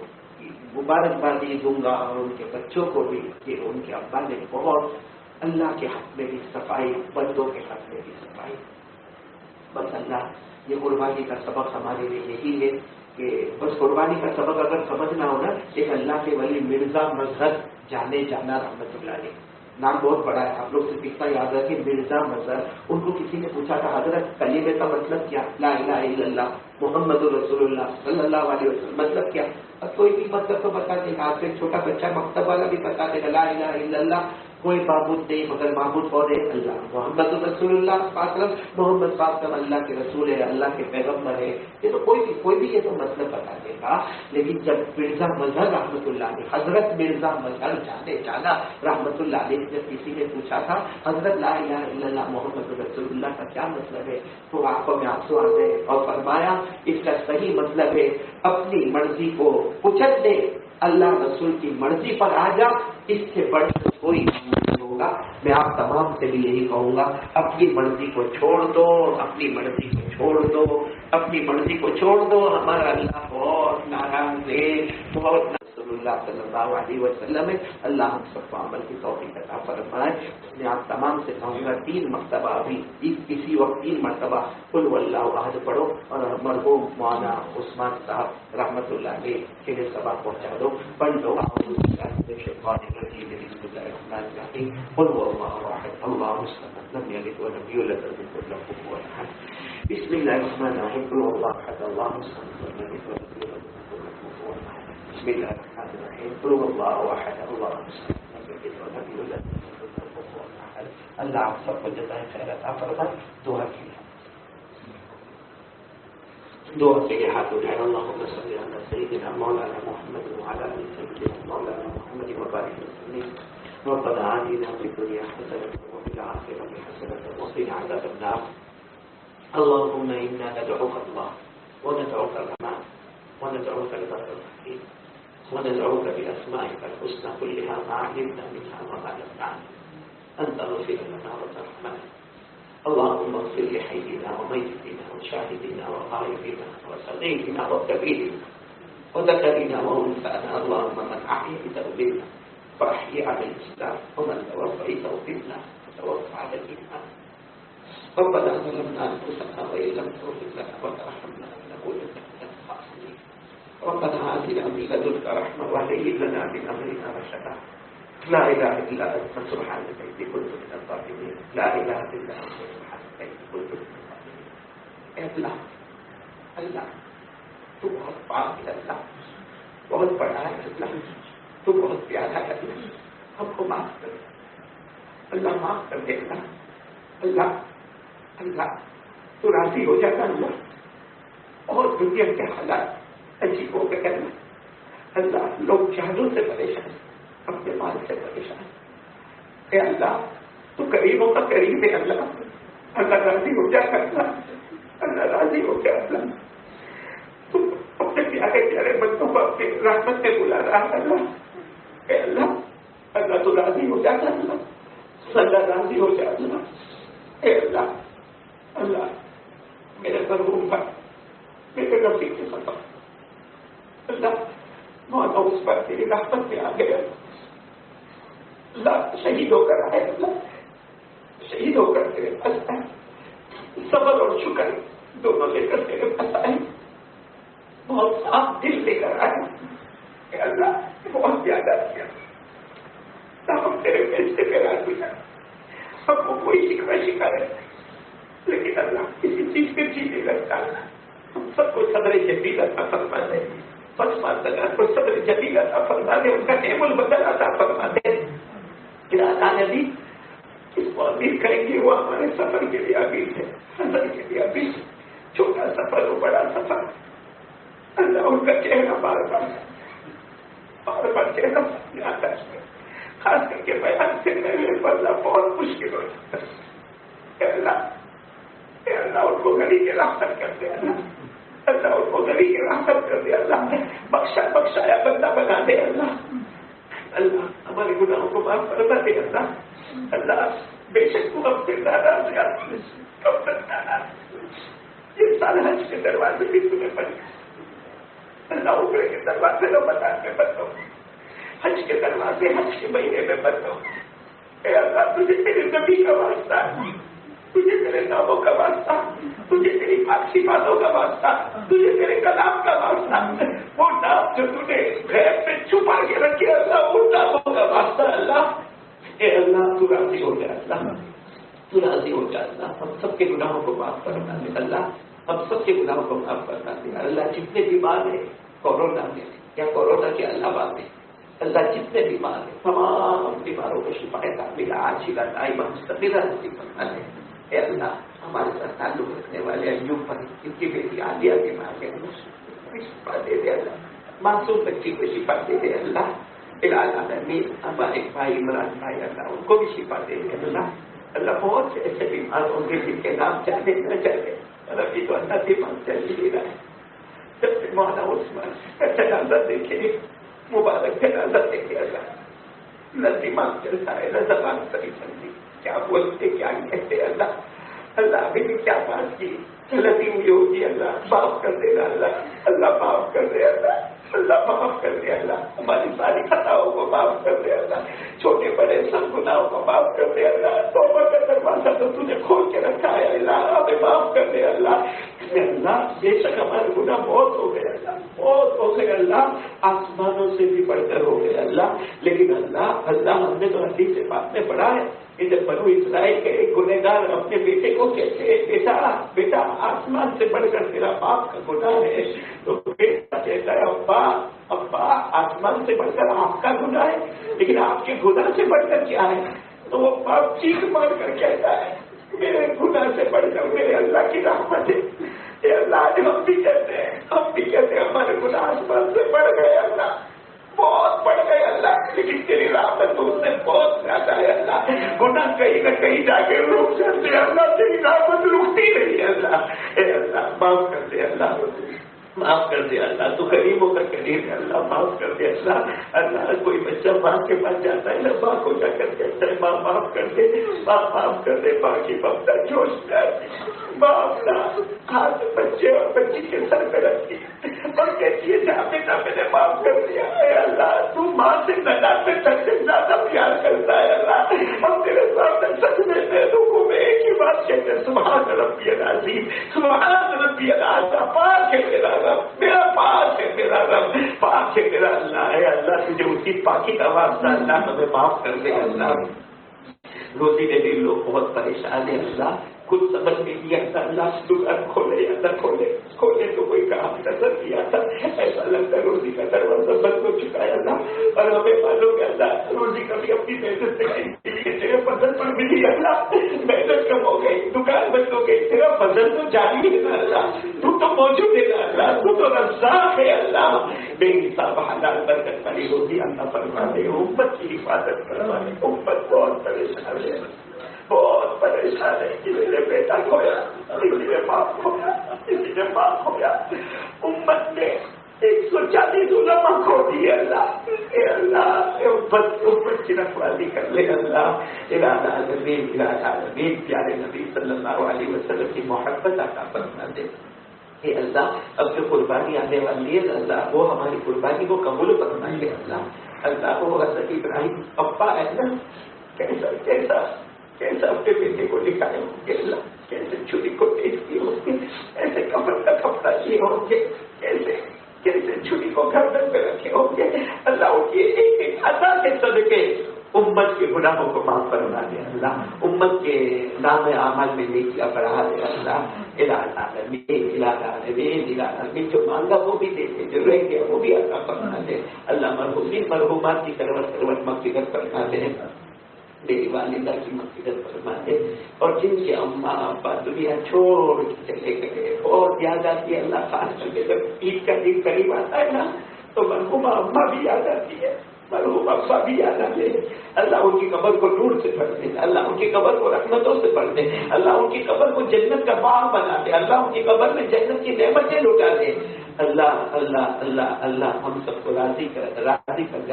مبارکبادی دوں گا, اور ان کے بچوں کو بھی کہ ان کے ابا نے بہت اللہ کے حق میں بھی صفائی, بندوں کے حق میں بھی صفائی. بس اللہ, یہ قربانی کا سبق ہمارے لیے یہی ہے کہ بس قربانی کا سبق اگر سمجھنا ہونا, ایک اللہ کے ولی مرزا مظہر جانے جانا رحمت اللہ علیہ, نام بہت بڑا ہے, آپ لوگ سے اتنا یاد رکھیں مرزا مظہر. ان کو کسی نے پوچھا تھا حضرت کلمے کا مطلب کیا, لا الہ الا اللہ محمد رسول اللہ صلی اللہ علیہ وسلم, مطلب کیا؟ اب کوئی بھی مطلب تو بتا دے گا, آپ سے چھوٹا بچہ مکتب والا بھی بتا دے گا لا الہ الا اللہ کوئی معبود نہیں مگر معبود کون ہے اللہ, محمد رسول اللہ محمد صاحب اللہ کے رسول ہے, اللہ کے پیغمبر ہے. یہ تو کوئی بھی یہ تو مطلب بتا دے گا. لیکن جب مرزا مظہر رحمۃ اللہ علیہ, حضرت مرزا مظہر جانے جانا رحمۃ اللہ علیہ, جب کسی نے پوچھا تھا حضرت لا الہ الا اللہ محمد رسول اللہ کا کیا مطلب ہے, تو آنکھوں میں آنسو آ گئے اور فرمایا اس کا صحیح مطلب ہے اپنی مرضی کو کچل دے, اللہ رسول کی مرضی پر آ جا, اس سے بڑھ کوئی نہیں ہوگا. میں آپ تمام سے بھی یہی کہوں گا، اپنی مرضی کو چھوڑ دو، اپنی مرضی کو چھوڑ دو، اپنی مرضی کو چھوڑ دو. ہمارا اللہ بہت ناراض ہے، بہت رسول اللہ صلی اللہ علیہ وسلم ہے. اللہ ہم سب کو عمل کی توفیق عطا فرمائے. میں آپ تمام سے کہوں گا 3 مرتبہ ابھی کسی وقت 3 مرتبہ قل واللہ احد پڑھو اور مرحوم مولانا عثمان صاحب رحمۃ اللہ علیہ کے لیے سبق پہنچا دو. پڑھ لو قل هو الله احد الله الصمد لم يلد ولم يولد ولم يكن له كفوا احد. بسم الله الرحمن الرحيم. قل هو الله احد الله الصمد لم يلد ولم يولد ولم يكن له كفوا احد. بسم الله الرحمن الرحيم. قل هو الله احد الله الصمد لم يلد ولم يولد ولم يكن له كفوا احد. اللہ آپ سب کو جزائے خیر عطا فرمائے. دعا کیجیے. دعا کے لیے ہاتھ اٹھائے. اللهم صل على سيدنا مولانا محمد وعلى ال سيدنا مولانا محمد وبارك وسلم. ربنا آتنا في الدنيا حسنة وفي الآخرة حسنة وقنا عذاب النار. اللهم إنا ندعوك الله وندعوك الرحمن وندعوك البر الرحيم وندعوك بأسمائك الحسنى كلها ما علمنا منها وما لم نعلم أن تغفر لنا وترحمنا. اللهم اغفر لحينا وميتنا وشاهدنا وغائبنا وصغيرنا وكبيرنا وذكرنا وأنثانا. اللهم من أحييته منا فأحيي على الإسلام ومن توفيته منا فتوفى على الإيمان. ربنا ظلمنا أنفسنا وإن لم تغفر لنا وترحمنا لنكونن من الخاسرين. ربنا آتنا من لدنك رحمة وهيئ لنا من أمرنا رشدا. لا إله إلا أنت سبحانك إني كنت من الظالمين. لا إله إلا أنت سبحانك إني كنت من الظالمين. اے اللہ اللہ تو بہت پاک ہے، اللہ بہت بڑا ہے، اللہ تو بہت پیارا ہے، اللہ ہم کو معاف کر دے، اللہ معاف کر دے. اللہ اللہ اللہ تو راضی ہو جاتا. اللہ اور دنیا کے حالات عجیب ہو گئے. اللہ لوگ جہازوں سے پریشان، اپنے مال سے پریشان. اے اللہ تو قریبوں کا قریب ہے. اللہ اللہ راضی ہو جا کر، اللہ راضی ہو گیا. اللہ تو اپنے پیارے پیارے بندوں کو اپنی رحمت میں بلا رہا ہے. اللہ اے اللہ اللہ تو راضی ہو جاتا. اللہ اللہ راضی ہو جاتا. اللہ اے اللہ اللہ میرے مرحوم پر میرے رفیق کے سفر اللہ مولا اس پر تیری رحمت میں آ گیا. اللہ شہید ہو کر آئے. اللہ شہید ہو کر تیرے پاس آئے. صبر اور شکر دونوں لے کر تیرے پاس آئے. بہت صاف دل لے کر آئے. کہ اللہ بہت زیادہ کیا ہم تیرے بیچتے پہ راضی ہیں. ہم کو کوئی شکوہ شکایت نہیں، لیکن اللہ کسی چیز پہ جی نہیں لگتا. ہم سب کو صدر جدید عطا فرما دے. پسماندگان کو صدر جدید عطا فرما دے. ان کا نعم البدل عطا فرما دے. اللہ نبی اس کو امیر کہیں گے وہ ہمارے سفر کے لیے امیر ہے، سفر کے لیے امیر. چھوٹا سفر ہو بڑا سفر، اللہ ان کا چہرہ بار بار چہرہ سامنے آتا ہے. خاص کر کے بیان سے میرے بدلا بہت مشکل ہو جاتا ہے. اللہ ان کو گلی کے راستہ کر دے. اللہ ان کو گلی کے راستہ کر دے. اللہ بخشایا بندہ بنا دے. اللہ اللہ ہمارے گناہوں کو معاف کرتا دے. اللہ اللہ بے شک تو ہم سے ناراض ہے. کب تک ناراض؟ یہ سال حج کے دروازے بھی تمہیں بن گئے. اللہ عمرے کے دروازے رمضان میں بند ہو، حج کے دروازے حج کے مہینے میں بند ہو. اے اللہ تجھے تیرے نبی کا واسطہ، تجھے تیرے ناموں کا واسطہ، تجھے تیری پاک صفاتوں کا واسطہ، تجھے تیرے کلام کا واسطہ، وہ نام جو تجھے غیب میں چھپا کے رکھے اللہ ان ناموں کا واسطہ. اللہ اے اللہ تو راضی ہو جا. اللہ تو راضی ہو جا. اللہ ہم سب کے گناہوں کو معاف کرنا دے. اللہ ہم سب کے گناہوں کو معاف کرنا دے. اللہ جتنے بیمار ہیں کورونا میں یا کورونا کے علاوہ میں، اللہ جتنے بیمار ہیں تمام بیماروں کو شفا کاملہ عاجلہ دائمہ مستقرہ نصیب فرما دے. اے اللہ ہمارے ساتھ تعلق رکھنے والے ایوب پر ان کی بیٹی عالیہ بیمار ہے، شفا دے دے. اللہ معصوم بچی کو شفا دے دے. اللہ العالمین ہمارے بھائی عمران بھائی اللہ ان کو بھی شفا دے دے. اللہ اللہ بہت سے ایسے بیمار ہوں گے جن کے نام چاہے نہ چاہے ربی تو اللہ دماغ چل ہی رہا ہے. جب سے مولانا عثمان کا جنازہ دیکھے، مبارک جنازہ دیکھے، اللہ نہ دماغ چلتا ہے، نہ زبان صحیح چلتی، کیا بولتے کیا کہتے اللہ. اللہ ابھی بھی کیا بات کی، غلطی ہوئی ہوگی اللہ معاف کر دینا اللہ. اللہ معاف کر دے اللہ. اللہ معاف کر دے اللہ. ہماری ساری خطاؤں کو معاف کر دے اللہ. چھوٹے بڑے سب گناہوں کو معاف کر دے اللہ. توبہ کا دروازہ تو تُو نے کھول کے رکھا ہے اللہ. ہمیں معاف کر دے اللہ. اللہ بے شک ہمارے گناہ بہت ہو گئے اللہ، بہت ہو گئے اللہ، آسمانوں سے بھی بڑھ کر ہو گئے اللہ. لیکن اللہ ہم نے تو حدیث پاک میں پڑھا ہے کہ جب بنو اسرائیل کے ایک گنہگار اپنے بیٹے کو کہتے بیٹا آسمان سے بڑھ کر تیرا باپ کا گناہ ہے، تو بیٹا کہتا ہے ابا آسمان سے بڑھ کر آپ کا گناہ ہے، لیکن آپ کے گناہ سے بڑھ کر کیا ہے؟ تو وہ باپ چیخ مار کر کہتا ہے میرے گناہ سے بڑھ کر میرے اللہ کی رحمت ہے. اے اللہ ہم بھی کہتے ہیں ہمارے گناہ آسمان سے بڑھ گئے اللہ، بہت بڑھ گئے اللہ، لیکن تیری رحمت تو اس سے بہت زیادہ ہے اللہ. گناہ کہیں نہ کہیں جا کے رک جاتے اللہ، تیری رحمت رکتی نہیں ہے اللہ. اے اللہ معاف کر دے اللہ، معاف کر دے اللہ. تو غریبوں کا کریم ہے اللہ، معاف کر دے اللہ. اللہ کوئی بچہ ماں کے پاس جاتا ہے نا، ماں کو جا کر کہتا ہے ماں معاف کر دے، ماں معاف کر دے. ماں کی ممتا جوش کر ماں اپنا ہاتھ بچے اور بچی کے سر پہ رکھتی اور کہتی ہے جہاں بیٹا میں نے معاف کر دیا. اے اللہ تو ماں سے نجات تک سے زیادہ پیار کرتا ہے اللہ. ہم تیرے سامنے سچ میں بے رکوع میں ایک ہی بات کہتے ہیں سبحان ربی العظیم، سبحان ربی العظیم. پاک ہے میرا رب، میرا پاک ہے میرا رب، پاک ہے میرا اللہ. اے اللہ تجھے اسی پاکی کا واسطہ اللہ ہمیں معاف کر دے اللہ. روزی کے لیے لوگ بہت پریشان ہیں اللہ، کچھ سمجھ نہیں دیا تھا اللہ دکان کھولے یا نہ کھولے تو کوئی کام نظر نہیں آتا. ایسا لگتا ہے روزی کا دروازہ بند ہو چکا ہے اللہ، اور ہمیں معلوم ہے اللہ روزی کبھی اپنی محنت سے نہیں، تیرے فضل پر ملی اللہ. محنت کم ہو گئی، دکان بند ہو گئی، تیرا فضل تو جاری ہے نا اللہ. تو موجود ہے نا اللہ، تو رزاق ہے اللہ. بے حساب حلال برکت والی روزی اللہ فرما دے. امت کی حفاظت کروا دے. امت بہت پریشان ہے، بہت پریشان ہے. کسی نے بیٹا کھویا، کسی نے باپ کھویا، کسی نے ماں کھویا. امت نے 140 علماء کھو دیے اللہ. اے اللہ امت کی رکھوالی کر لے اللہ. العالمین پیارے نبی صلی اللہ علیہ وسلم کی محبت عطا فرما دے. اے اللہ اب جو قربانی آنے والی ہے اللہ وہ ہماری قربانی کو قبول فرما دے اللہ. اللہ وہ حضرت ابراہیم ابا ہے نا، کیسا اپنے بیٹے کو لکھائے ہوں گے اللہ، کیسے چھری کو ٹیک کیے ہوں گے، ایسے کفن کا کپڑا کیے ہوں گے، کیسے چھری کو گردن پہ رکھے ہوں گے اللہ. ان کی ایک ایک ادا کے صدقے امت کے گناہوں کو معاف فرما دے اللہ. امت کے نام اعمال میں نیکیاں بڑھا دے اللہ. العالمین جو مانگا وہ بھی دے دے، جو رہ گیا وہ بھی عطا فرما دے اللہ. مرحومین مرحومات کی کروٹ مغفرت فرما دے. میری والدہ کی مغفرت فرما دے، اور جن کے اماں ابا دنیا چھوڑ کے چلے گئے اور یاد آتی ہے اللہ. خاص کر کے جب عید کا دن قریب آتا ہے نا تو مرحومہ اماں بھی یاد آتی ہے، مرحوم ابا بھی یاد آتے ہیں اللہ. ان کی قبر کو نور سے بھر دے اللہ، ان کی قبر کو رحمتوں سے بھر دے اللہ. ان کی قبر کو جنت کا باغ بنا دے اللہ. ان کی قبر میں جنت کی نعمتیں لٹا دے اللہ. اللہ اللہ اللہ ہم سب کو راضی کر دے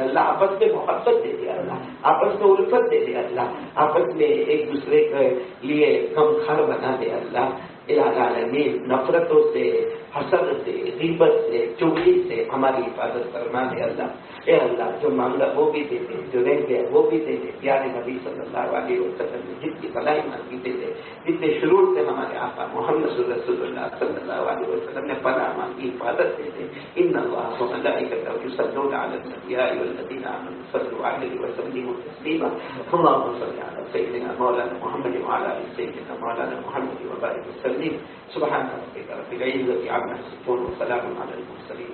اللہ. آپس میں محبت دے دے اللہ، آپس میں الفت دے دے اللہ، آپس میں ایک دوسرے کے لیے غم خار بنا دے اللہ. العالمین نفرتوں سے، حسد سے، غیبت سے، چغلی سے ہماری حفاظت فرما دے اللہ. اے اللہ جو مانگا وہ بھی دے دے، جو رہ گیا وہ بھی دے دے. پیارے نبی صلی اللہ علیہ وسلم نے جن کی بھلائی مانگی دے دے، جتنے شرور سے ہمارے آقا محمد رسول اللہ صلی اللہ علیہ وسلم نے پناہ مانگی، حفاظت دے دے. ان اللہ وملائکتہ یصلون علی النبی یا ایھا الذین آمنوا صلوا علیہ وسلموا تسلیما. اللهم صل علی سیدنا مولانا محمد وعلی آل سیدنا مولانا محمد وبارک وسلم. سبحان ربک رب العزة عما یصفون وسلام علی المرسلین.